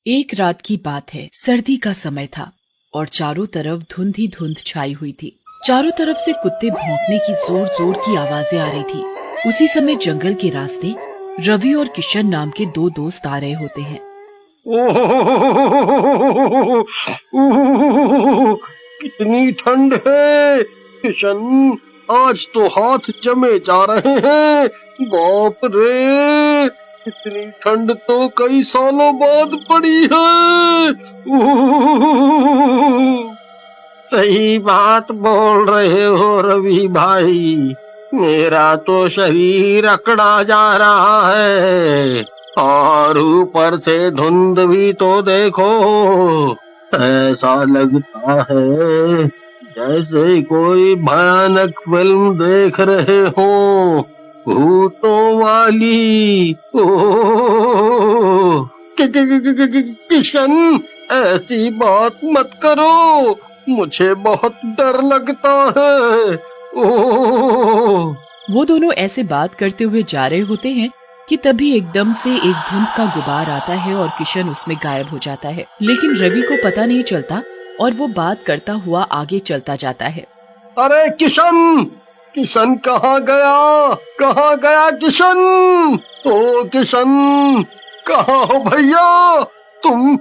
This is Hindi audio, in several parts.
एक रात की बात है। सर्दी का समय था और चारों तरफ धुंध ही धुंध छाई हुई थी। चारों तरफ से कुत्ते भौंकने की जोर जोर की आवाजें आ रही थी। उसी समय जंगल के रास्ते रवि और किशन नाम के दो दोस्त आ रहे होते हैं। कितनी ठंड है किशन, आज तो हाथ जमे जा रहे हैं। बाप रे, इतनी ठंड तो कई सालों बाद पड़ी है। सही बात बोल रहे हो रवि भाई, मेरा तो शरीर अकड़ा जा रहा है और ऊपर से धुंध भी तो देखो। ऐसा लगता है जैसे कोई भयानक फिल्म देख रहे हो, भूतों वाली। किशन, ऐसी बात मत करो, मुझे बहुत डर लगता है। वो दोनों ऐसे बात करते हुए जा रहे होते हैं कि तभी एकदम से एक धुंध का गुबार आता है और किशन उसमें गायब हो जाता है। लेकिन रवि को पता नहीं चलता और वो बात करता हुआ आगे चलता जाता है। अरे किशन, किशन कहाँ गया? कहाँ गया किशन? ओ किशन, कहाँ हो भैया? तुम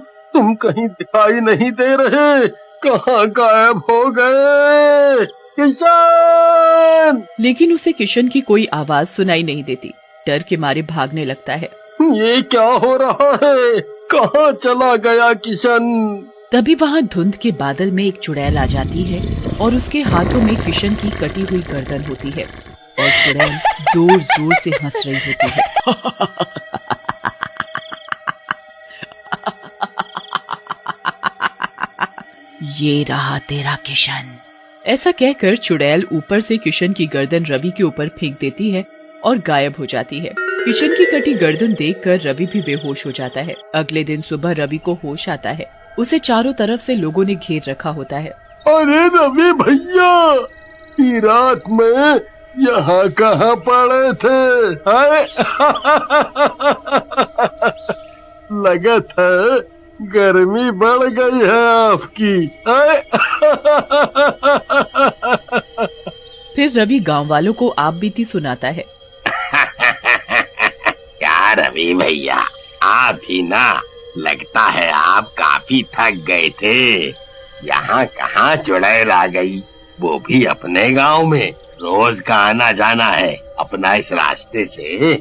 कहीं दिखाई नहीं दे रहे, कहाँ गायब हो गए किशन? लेकिन उसे किशन की कोई आवाज सुनाई नहीं देती। डर के मारे भागने लगता है। ये क्या हो रहा है? कहाँ चला गया किशन? तभी वहाँ धुंध के बादल में एक चुड़ैल आ जाती है और उसके हाथों में किशन की कटी हुई गर्दन होती है और चुड़ैल जोर जोर से हंस रही होती है। ये रहा तेरा किशन। ऐसा कहकर चुड़ैल ऊपर से किशन की गर्दन रवि के ऊपर फेंक देती है और गायब हो जाती है। किशन की कटी गर्दन देखकर रवि भी बेहोश हो जाता है। अगले दिन सुबह रवि को होश आता है। उसे चारों तरफ से लोगों ने घेर रखा होता है। अरे रवि भैया, ये रात में यहाँ कहाँ पड़े थे? लगत है गर्मी बढ़ गई है आपकी। फिर रवि गांव वालों को आप बीती सुनाता है। क्या रवि भैया, आप ही ना? लगता है आप काफी थक गए थे। यहाँ कहाँ चुड़ैल आ गई, वो भी अपने गांव में। रोज का आना जाना है अपना इस रास्ते से,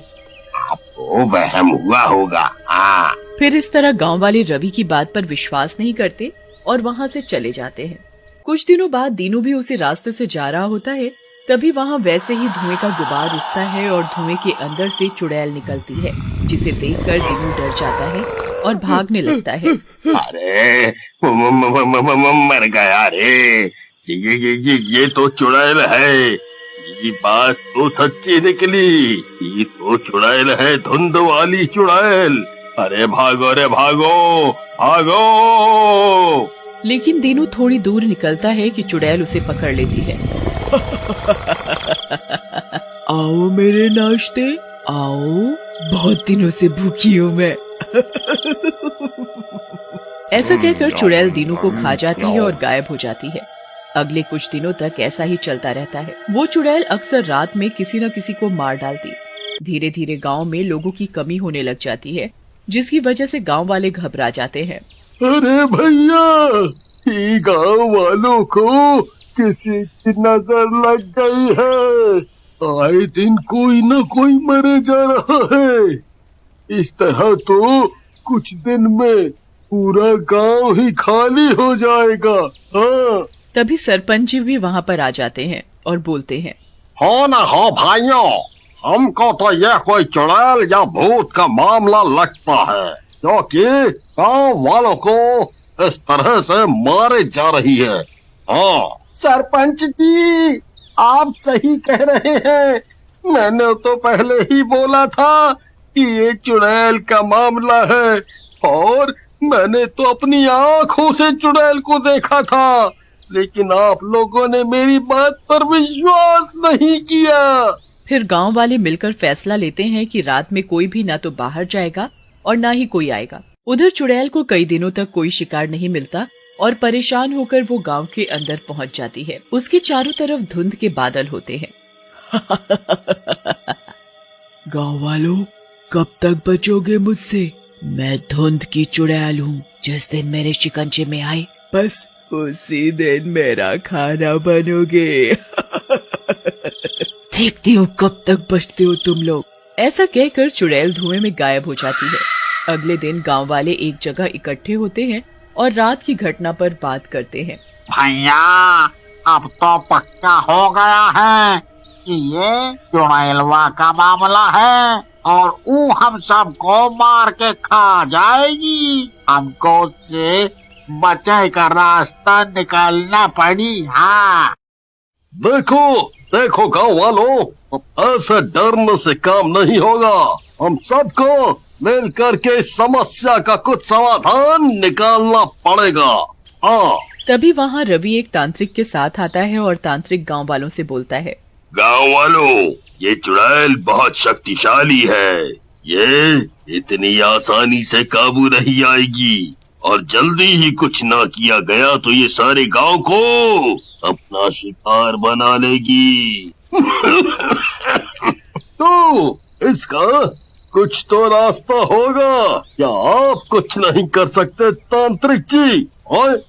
आपको वहम हुआ होगा। हाँ। फिर इस तरह गांव वाले रवि की बात पर विश्वास नहीं करते और वहाँ से चले जाते हैं। कुछ दिनों बाद दीनू भी उसी रास्ते से जा रहा होता है। तभी वहाँ वैसे ही धुएं का गुबार उठता है और धुएं के अंदर से चुड़ैल निकलती है, जिसे देखकर दीनू डर जाता है और भागने लगता है। अरे मर गया रे, ये तो चुड़ैल है। ये बात तो सच्ची निकली, ये तो चुड़ैल है, धुंध वाली चुड़ैल। अरे भागो रे भागो भागो। लेकिन दीनू थोड़ी दूर निकलता है कि चुड़ैल उसे पकड़ लेती है। आओ मेरे नाश्ते, आओ, बहुत दिनों से भूखी हूँ मैं। ऐसा कहकर चुड़ैल दीनू को खा जाती है और गायब हो जाती है। अगले कुछ दिनों तक ऐसा ही चलता रहता है। वो चुड़ैल अक्सर रात में किसी न किसी को मार डालती। धीरे धीरे गांव में लोगों की कमी होने लग जाती है, जिसकी वजह से गांव वाले घबरा जाते हैं। अरे भैया, ये गांव वालों को किसी की नजर लग गई है। आए दिन कोई न कोई मरे जा रहा है। इस तरह तो कुछ दिन में पूरा गांव ही खाली हो जाएगा। हाँ। तभी सरपंच जी भी वहाँ पर आ जाते हैं और बोलते हैं, हो न हो भाइयों, हमको तो यह कोई चुड़ैल या भूत का मामला लगता है, क्योंकि गांव वालों को इस तरह से मारे जा रही है। हाँ सरपंच जी, आप सही कह रहे हैं। मैंने तो पहले ही बोला था कि ये चुड़ैल का मामला है, और मैंने तो अपनी आंखों से चुड़ैल को देखा था, लेकिन आप लोगों ने मेरी बात पर विश्वास नहीं किया। फिर गांव वाले मिलकर फैसला लेते हैं कि रात में कोई भी ना तो बाहर जाएगा और ना ही कोई आएगा। उधर चुड़ैल को कई दिनों तक कोई शिकार नहीं मिलता और परेशान होकर वो गांव के अंदर पहुंच जाती है। उसके चारों तरफ धुंध के बादल होते हैं। गांव वालों, कब तक बचोगे मुझसे? मैं धुंध की चुड़ैल हूँ। जिस दिन मेरे शिकंजे में आए, बस उसी दिन मेरा खाना बनोगे। देखती हूँ कब तक बचते हो तुम लोग। ऐसा कहकर चुड़ैल धुएं में गायब हो जाती है। अगले दिन गांव वाले एक जगह इकट्ठे होते हैं और रात की घटना पर बात करते हैं। भैया, अब तो पक्का हो गया है कि ये चुड़ैलवा का मामला है और वो हम सबको मार के खा जाएगी। हमको उससे बचे का रास्ता निकालना पड़ी। हाँ, देखो देखो गांव वालों, अब ऐसे डरने से काम नहीं होगा। हम सबको मिल करके इस समस्या का कुछ समाधान निकालना पड़ेगा। हाँ। तभी वहाँ रवि एक तांत्रिक के साथ आता है और तांत्रिक गांव वालों से बोलता है। गांव वालों, ये चुड़ैल बहुत शक्तिशाली है। ये इतनी आसानी से काबू नहीं आएगी और जल्दी ही कुछ ना किया गया तो ये सारे गांव को अपना शिकार बना लेगी। तो इसका कुछ तो रास्ता होगा। क्या आप कुछ नहीं कर सकते तांत्रिक जी? और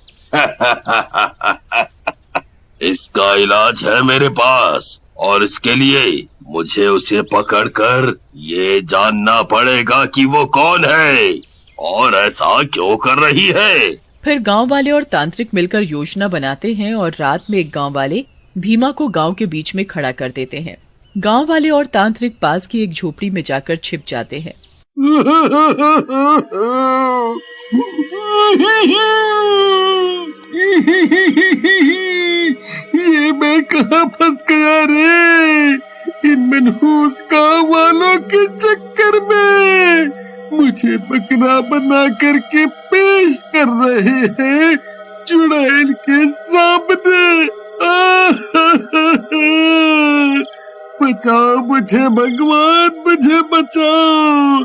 इसका इलाज है मेरे पास और इसके लिए मुझे उसे पकड़कर ये जानना पड़ेगा कि वो कौन है और ऐसा क्यों कर रही है। फिर गांव वाले और तांत्रिक मिलकर योजना बनाते हैं और रात में एक गांव वाले भीमा को गांव के बीच में खड़ा कर देते हैं। गांव वाले और तांत्रिक पास की एक झोपड़ी में जाकर छिप जाते हैं। ये मैं कहाँ फंस गया रे? इन मनहूस गांव वालों के चक्कर में मुझे बकरा बना करके पेश कर रहे हैं चुड़ैल के सामने। बचाओ मुझे भगवान, मुझे बचाओ,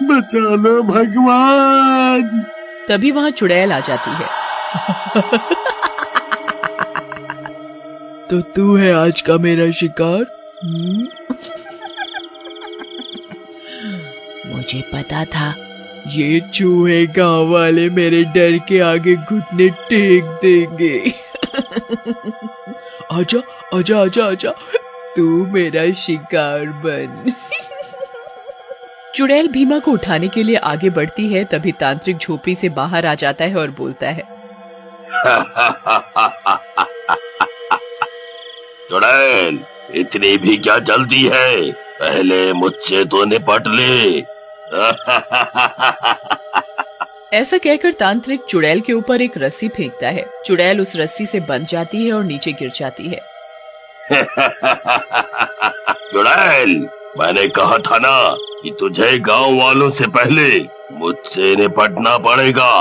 बचा लो भगवान। तभी वहाँ चुड़ैल आ जाती है। तो तू है आज का मेरा शिकार? मुझे पता था ये चूहे गांव वाले मेरे डर के आगे घुटने टेक देंगे। आजा आजा आजा आजा, तू मेरा शिकार बन। चुड़ैल भीमा को उठाने के लिए आगे बढ़ती है। तभी तांत्रिक झोपड़ी से बाहर आ जाता है और बोलता है। चुड़ैल, इतनी भी क्या जल्दी है? पहले मुझसे तो निपट ले। ऐसा कहकर तांत्रिक चुड़ैल के ऊपर एक रस्सी फेंकता है। चुड़ैल उस रस्सी से बंध जाती है और नीचे गिर जाती है। चुड़ैल, मैंने कहा था ना कि तुझे गांव वालों से पहले मुझसे निपटना पड़ेगा।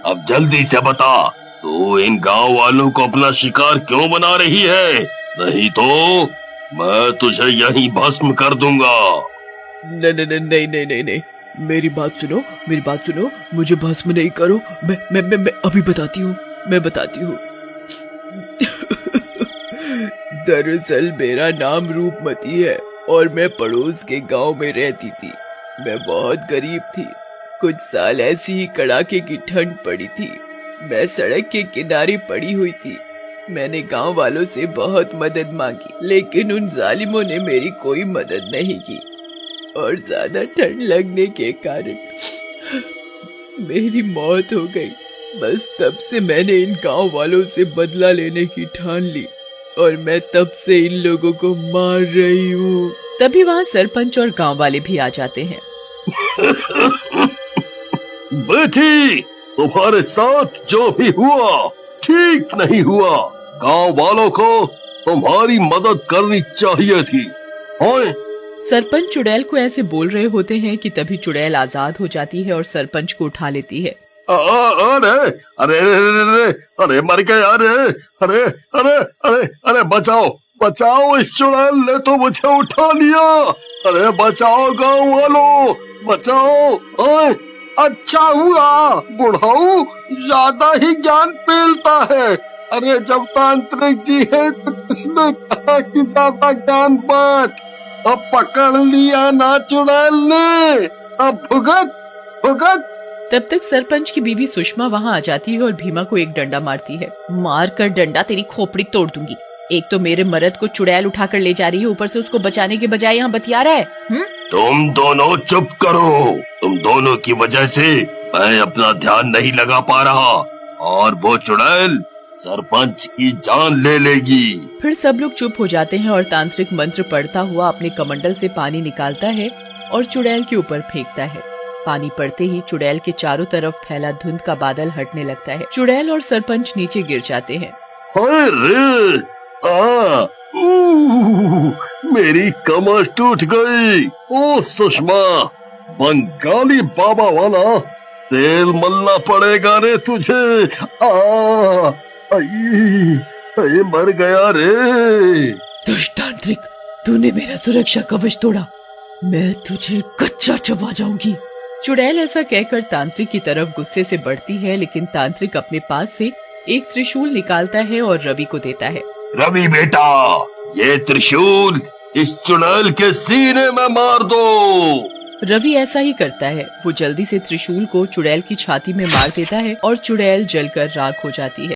अब जल्दी से बता, तू इन गांव वालों को अपना शिकार क्यों बना रही है? नहीं तो मैं तुझे यहीं भस्म कर दूंगा। नहीं, मेरी बात सुनो, मुझे भस्म नहीं करो। मैं अभी बताती हूँ। दरअसल मेरा नाम रूपमती है और मैं पड़ोस के गांव में रहती थी। मैं बहुत गरीब थी। कुछ साल ऐसी ही कड़ाके की ठंड पड़ी थी। मैं सड़क के किनारे पड़ी हुई थी। मैंने गांव वालों से बहुत मदद मांगी, लेकिन उन जालिमों ने मेरी कोई मदद नहीं की और ज्यादा ठंड लगने के कारण मेरी मौत हो गई। बस तब से मैंने इन गांव वालों से बदला लेने की ठान ली और मैं तब से इन लोगों को मार रही हूँ। तभी वहाँ सरपंच और गांव वाले भी आ जाते हैं। बेटी, तुम्हारे साथ जो भी हुआ ठीक नहीं हुआ। गांव वालों को तुम्हारी मदद करनी चाहिए थी। ओए, सरपंच चुड़ैल को ऐसे बोल रहे होते हैं कि तभी चुड़ैल आजाद हो जाती है और सरपंच को उठा लेती है। अरे अरे अरे अरे मर गए। अरे अरे अरे अरे बचाओ, इस चुड़ैल ने तो मुझे उठा लिया। अरे बचाओ गांव वालों, बचाओ। अच्छा हुआ, बुढ़ाऊ ज्यादा ही ज्ञान पेलता है। अरे जब तांत्रिक जी है तो किसने कहा कि ज्यादा ज्ञान बांट। अब पकड़ लिया ना चुड़ैल ने, अब भुगत भुगत। तब तक सरपंच की बीवी सुषमा वहाँ आ जाती है और भीमा को एक डंडा मारती है। मार कर डंडा तेरी खोपड़ी तोड़ दूंगी। एक तो मेरे मर्द को चुड़ैल उठाकर ले जा रही है, ऊपर से उसको बचाने के बजाय यहाँ बतिया रहा है। तुम दोनों चुप करो। तुम दोनों की वजह से मैं अपना ध्यान नहीं लगा पा रहा और वो चुड़ैल सरपंच की जान ले लेगी। फिर सब लोग चुप हो जाते हैं और तांत्रिक मंत्र पढ़ता हुआ अपने कमंडल से पानी निकालता है और चुड़ैल के ऊपर फेंकता है। पानी पड़ते ही चुड़ैल के चारों तरफ फैला धुंध का बादल हटने लगता है। चुड़ैल और सरपंच नीचे गिर जाते हैं। हाय रे, मेरी कमर टूट गई। ओ सुषमा, बंगाली बाबा वाला तेल मलना पड़ेगा रे तुझे। आई मर गया रे। दुष्ट तांत्रिक, तूने मेरा सुरक्षा कवच तोड़ा, मैं तुझे कच्चा चबा जाऊंगी। चुड़ैल ऐसा कहकर तांत्रिक की तरफ गुस्से से बढ़ती है, लेकिन तांत्रिक अपने पास से एक त्रिशूल निकालता है और रवि को देता है। रवि बेटा, ये त्रिशूल इस चुड़ैल के सीने में मार दो। रवि ऐसा ही करता है। वो जल्दी से त्रिशूल को चुड़ैल की छाती में मार देता है और चुड़ैल जलकर राख हो जाती है।